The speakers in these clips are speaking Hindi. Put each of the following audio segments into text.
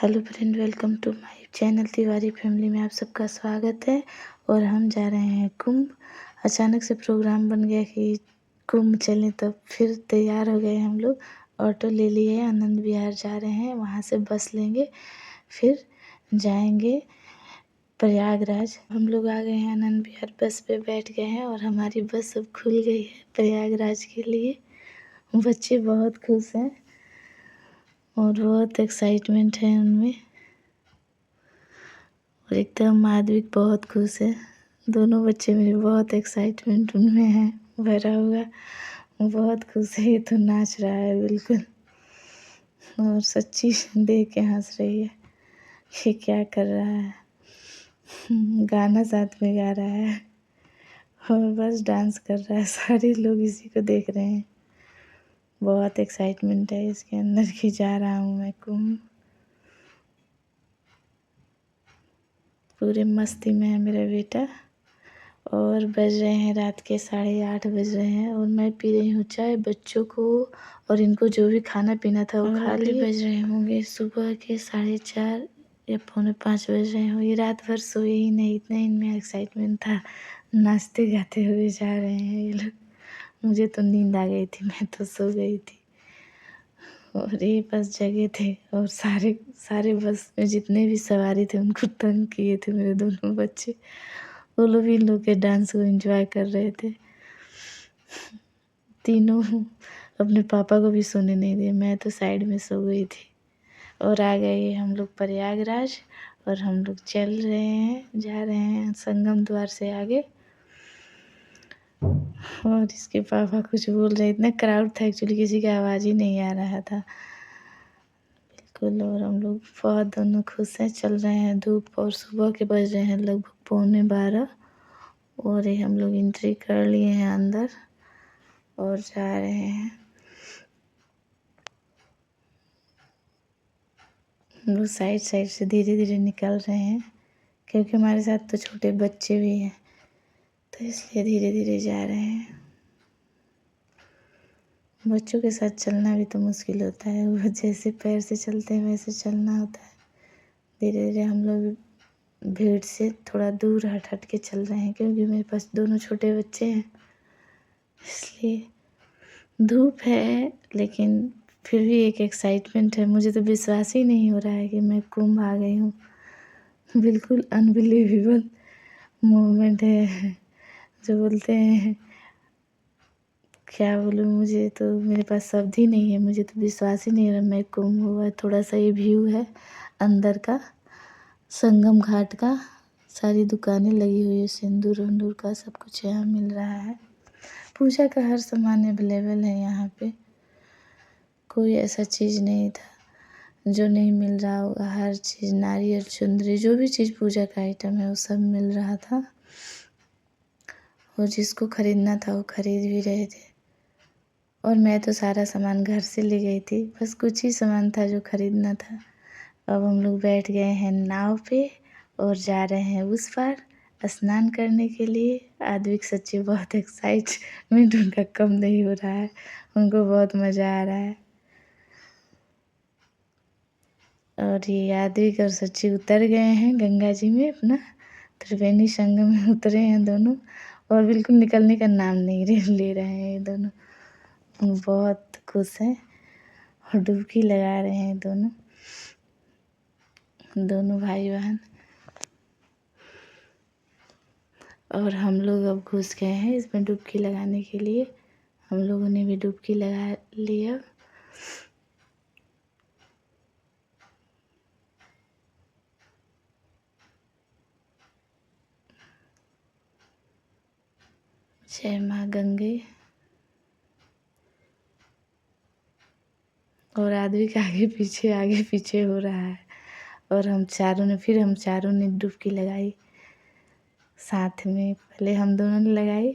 Hello friend, welcome to my channel Tiwari family में आप सबका स्वागत है। और हम जा रहे हैं कुंभ। अचानक से प्रोग्राम बन गया कि कुंभ चलें, तो फिर तैयार हो गए हम लोग। ऑटो ले लिए, आनंद विहार जा रहे हैं, वहाँ से बस लेंगे, फिर जाएंगे प्रयागराज। हम लोग आ गए हैं आनंद विहार, बस पे बैठ गए हैं और हमारी बस अब खुल गई है प्रयागराज के लिए। बच्चे बहुत खुश हैं और बहुत एक्साइटमेंट है उनमें, और एकदम आदविक बहुत खुश है। दोनों बच्चे मेरे बहुत एक्साइटमेंट उनमें है भरा हुआ। वो बहुत खुश है, ये तो नाच रहा है बिल्कुल, और सच्ची देख के हंस रही है। ये क्या कर रहा है, गाना साथ में गा रहा है और बस डांस कर रहा है। सारे लोग इसी को देख रहे हैं। बहुत एक्साइटमेंट है इसके अंदर कि जा रहा हूँ मैं कुंभ। पूरे मस्ती में है मेरा बेटा। और बज रहे हैं रात के 8:30 बज रहे हैं और मैं पी रही हूँ चाय। बच्चों को और इनको जो भी खाना पीना था वो खा लिए। बज रहे होंगे सुबह के 4:30 या 4:45 बज रहे होंगे। रात भर सोए ही नहीं, इतना इनमें एक्साइटमेंट था। नाचते गाते हुए जा रहे हैं ये लोग। मुझे तो नींद आ गई थी, मैं तो सो गई थी और ये बस जगे थे। और सारे सारे बस में जितने भी सवारी थे उनको तंग किए थे मेरे दोनों बच्चे। वो लोग इन लोग के डांस को एंजॉय कर रहे थे। तीनों अपने पापा को भी सोने नहीं दिए, मैं तो साइड में सो गई थी। और आ गए हम लोग प्रयागराज और हम लोग चल रहे हैं, जा रहे हैं संगम द्वार से आगे। और इसके पापा कुछ बोल रहे, इतना क्राउड था एक्चुअली किसी का आवाज़ ही नहीं आ रहा था बिल्कुल। और हम लोग बहुत दोनों खुश हैं, चल रहे हैं। धूप और सुबह के बज रहे हैं लगभग 11:45 और ये हम लोग एंट्री कर लिए हैं अंदर और जा रहे हैं। हम लोग साइड साइड से धीरे धीरे निकल रहे हैं क्योंकि हमारे साथ तो छोटे बच्चे भी हैं, तो इसलिए धीरे धीरे जा रहे हैं। बच्चों के साथ चलना भी तो मुश्किल होता है, वो जैसे पैर से चलते हैं वैसे चलना होता है। धीरे धीरे हम लोग भीड़ से थोड़ा दूर हट हट के चल रहे हैं क्योंकि मेरे पास दोनों छोटे बच्चे हैं, इसलिए। धूप है लेकिन फिर भी एक एक्साइटमेंट है। मुझे तो विश्वास ही नहीं हो रहा है कि मैं कुंभ आ गई हूँ। बिल्कुल अनबिलीवेबल मोमेंट है। जो बोलते हैं, क्या बोलूँ, मुझे तो मेरे पास शब्द ही नहीं है। मुझे तो विश्वास ही नहीं हो रहा मैं कुंभ हुआ। थोड़ा सा ये व्यू है अंदर का, संगम घाट का। सारी दुकानें लगी हुई है, सिंदूर उंदूर का सब कुछ यहाँ मिल रहा है। पूजा का हर सामान अवेलेबल है यहाँ पे, कोई ऐसा चीज़ नहीं था जो नहीं मिल रहा होगा। हर चीज़, नारियल, चुंदरी, जो भी चीज़ पूजा का आइटम है वो सब मिल रहा था। और जिसको खरीदना था वो खरीद भी रहे थे। और मैं तो सारा सामान घर से ले गई थी, बस कुछ ही सामान था जो खरीदना था। अब हम लोग बैठ गए हैं नाव पे और जा रहे हैं उस पार स्नान करने के लिए। आद्विक सच्ची बहुत एक्साइटमेंट उनका कम नहीं हो रहा है, उनको बहुत मज़ा आ रहा है। और ये आद्विक और सच्ची उतर गए हैं गंगा जी में, अपना त्रिवेणी संगम में उतरे हैं दोनों और बिल्कुल निकलने का नाम नहीं ले रहे हैं ये दोनों। बहुत खुश हैं और डुबकी लगा रहे हैं दोनों दोनों भाई बहन। और हम लोग अब घुस गए हैं इसमें डुबकी लगाने के लिए। हम लोगों ने भी डुबकी लगा लिया। जय माँ गंगे। और आदमी के आगे पीछे हो रहा है। और हम चारों ने डुबकी लगाई साथ में। पहले हम दोनों ने लगाई,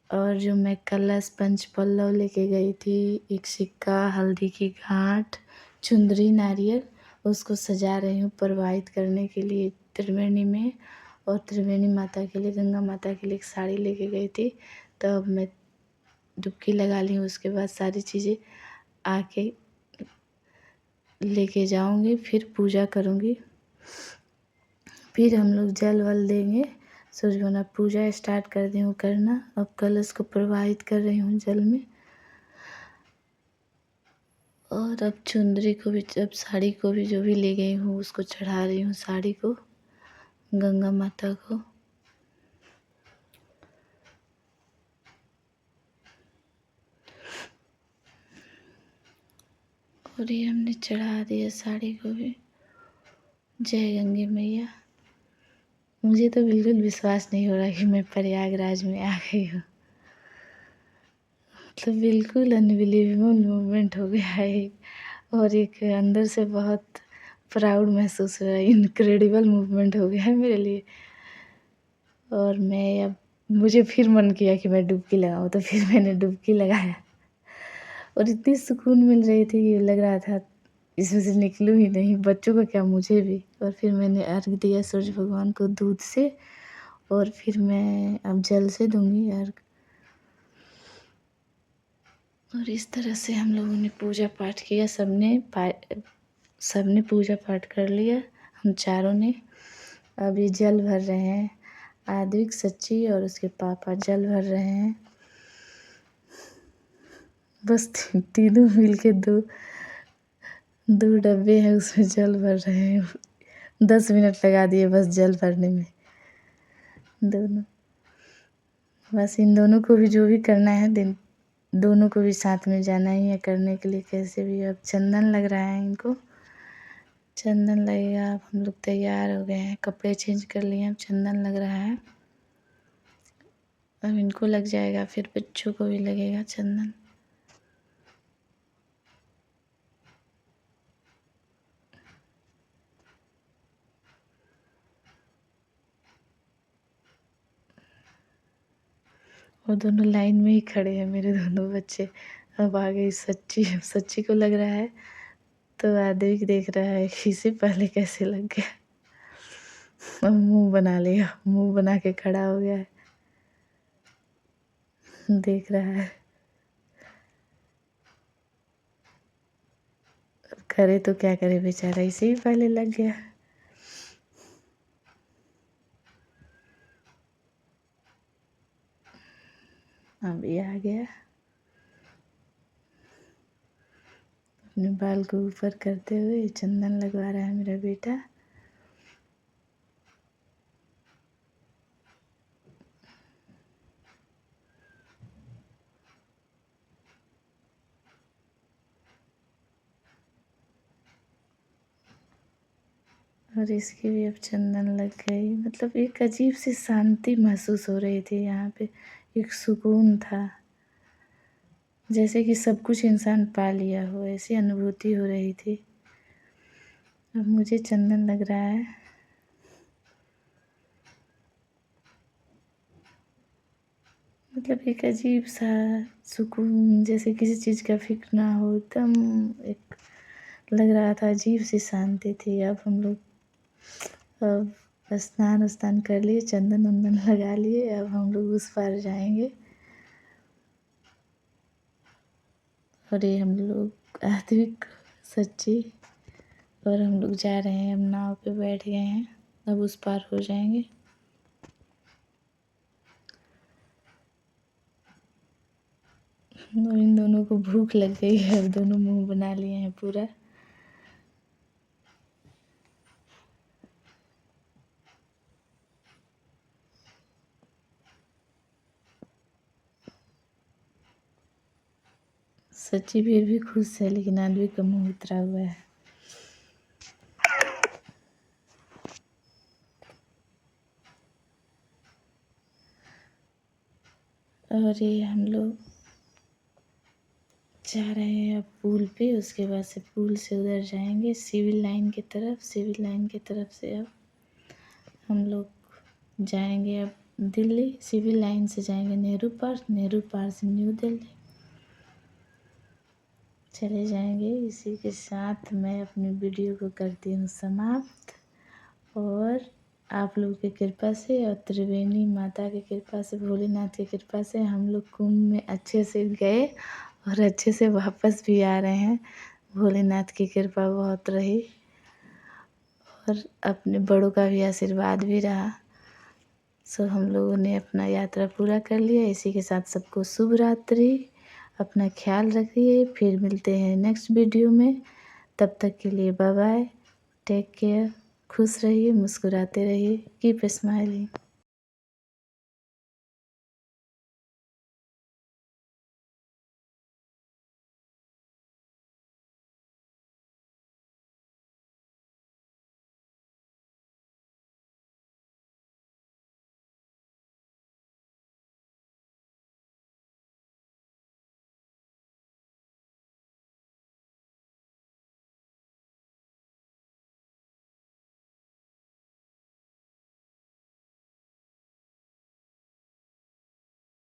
और जो मैं कलश पंच पल्लव लेके गई थी, एक सिक्का, हल्दी की गांठ, चुंदरी, नारियल, उसको सजा रही हूँ प्रवाहित करने के लिए त्रिवेणी में। और त्रिवेणी माता के लिए, गंगा माता के लिए एक साड़ी लेके गई थी, तब मैं डुबकी लगा ली हूँ। उसके बाद सारी चीज़ें आके लेके जाऊंगी, फिर पूजा करूंगी, फिर हम लोग जल वल देंगे। सूर्य भगवान पूजा स्टार्ट कर दी हूँ करना। अब कलश को प्रवाहित कर रही हूँ जल में। और अब चुंदरी को भी, अब साड़ी को भी जो भी ले गई हूँ उसको चढ़ा रही हूँ, साड़ी को गंगा माता को। और ये हमने चढ़ा दिया साड़ी को भी। जय गंगे मैया। मुझे तो बिल्कुल विश्वास नहीं हो रहा कि मैं प्रयागराज में आ गई हूँ। तो बिल्कुल अनबिलीवेबल मोमेंट हो गया है, और एक अंदर से बहुत प्राउड महसूस हो रहा है। इनक्रेडिबल मूवमेंट हो गया है मेरे लिए। और मैं अब, मुझे फिर मन किया कि मैं डुबकी लगाऊं, तो फिर मैंने डुबकी लगाया और इतनी सुकून मिल रही थी कि लग रहा था इसमें से निकलूं ही नहीं, बच्चों को क्या मुझे भी। और फिर मैंने अर्घ दिया सूर्य भगवान को दूध से, और फिर मैं अब जल से दूंगी अर्घ। और इस तरह से हम लोगों ने पूजा पाठ किया। सबने पूजा पाठ कर लिया, हम चारों ने। अब ये जल भर रहे हैं, आद्विक, सच्ची और उसके पापा जल भर रहे हैं। बस तीनों मिलके दो दो डब्बे हैं, उसमें जल भर रहे हैं। 10 मिनट लगा दिए बस जल भरने में दोनों। बस इन दोनों को भी जो भी करना है, दोनों को भी साथ में जाना ही है करने के लिए, कैसे भी। अब चंदन लग रहा है इनको, चंदन लगेगा। अब हम लोग तैयार हो गए हैं, कपड़े चेंज कर लिए, अब चंदन लग रहा है। अब इनको लग जाएगा, फिर बच्चों को भी लगेगा चंदन। वो दोनों लाइन में ही खड़े हैं मेरे दोनों बच्चे। अब आ गई सच्ची, अब सच्ची को लग रहा है, तो आदिक देख रहा है कि इसे पहले कैसे लग गया। अब मुंह बना लिया, मुंह बना के खड़ा हो गया है, देख रहा है। अब करे तो क्या करे बेचारा, इसे ही पहले लग गया। अब ये आ गया, अपने बाल को ऊपर करते हुए चंदन लगवा रहा है मेरा बेटा। और इसकी भी अब चंदन लग गई। मतलब एक अजीब सी शांति महसूस हो रही थी यहाँ पे, एक सुकून था, जैसे कि सब कुछ इंसान पा लिया हो, ऐसी अनुभूति हो रही थी। अब मुझे चंदन लग रहा है। मतलब एक अजीब सा सुकून, जैसे किसी चीज़ का फिक्र ना हो, एकदम एक लग रहा था, अजीब सी शांति थी। अब हम लोग अब स्नान उस्नान कर लिए, चंदन वंदन लगा लिए, अब हम लोग उस पार जाएंगे। और ये हम लोग आत्विक, सच्ची और हम लोग जा रहे हैं, अब नाव पे बैठ गए हैं, अब उस पार हो जाएंगे। और इन दोनों को भूख लग गई है, अब दोनों मुंह बना लिए हैं पूरा। सच्ची भी खुश है, लेकिन आदमी का मुंह उतरा हुआ है। और ये हम लोग जा रहे हैं अब पुल पे, उसके बाद से पुल से उधर जाएंगे सिविल लाइन की तरफ। सिविल लाइन की तरफ से अब हम लोग जाएंगे अब दिल्ली। सिविल लाइन से जाएंगे नेहरू पार्क, नेहरू पार्क से न्यू दिल्ली चले जाएंगे। इसी के साथ मैं अपनी वीडियो को करती हूँ समाप्त। और आप लोगों की कृपा से और त्रिवेणी माता की कृपा से, भोलेनाथ की कृपा से हम लोग कुंभ में अच्छे से गए और अच्छे से वापस भी आ रहे हैं। भोलेनाथ की कृपा बहुत रही और अपने बड़ों का भी आशीर्वाद भी रहा। सो हम लोगों ने अपना यात्रा पूरा कर लिया। इसी के साथ सबको शुभ रात्रि। अपना ख्याल रखिए। फिर मिलते हैं नेक्स्ट वीडियो में। तब तक के लिए बाय बाय। Take care. खुश रहिए, मुस्कुराते रहिए। Keep smiling.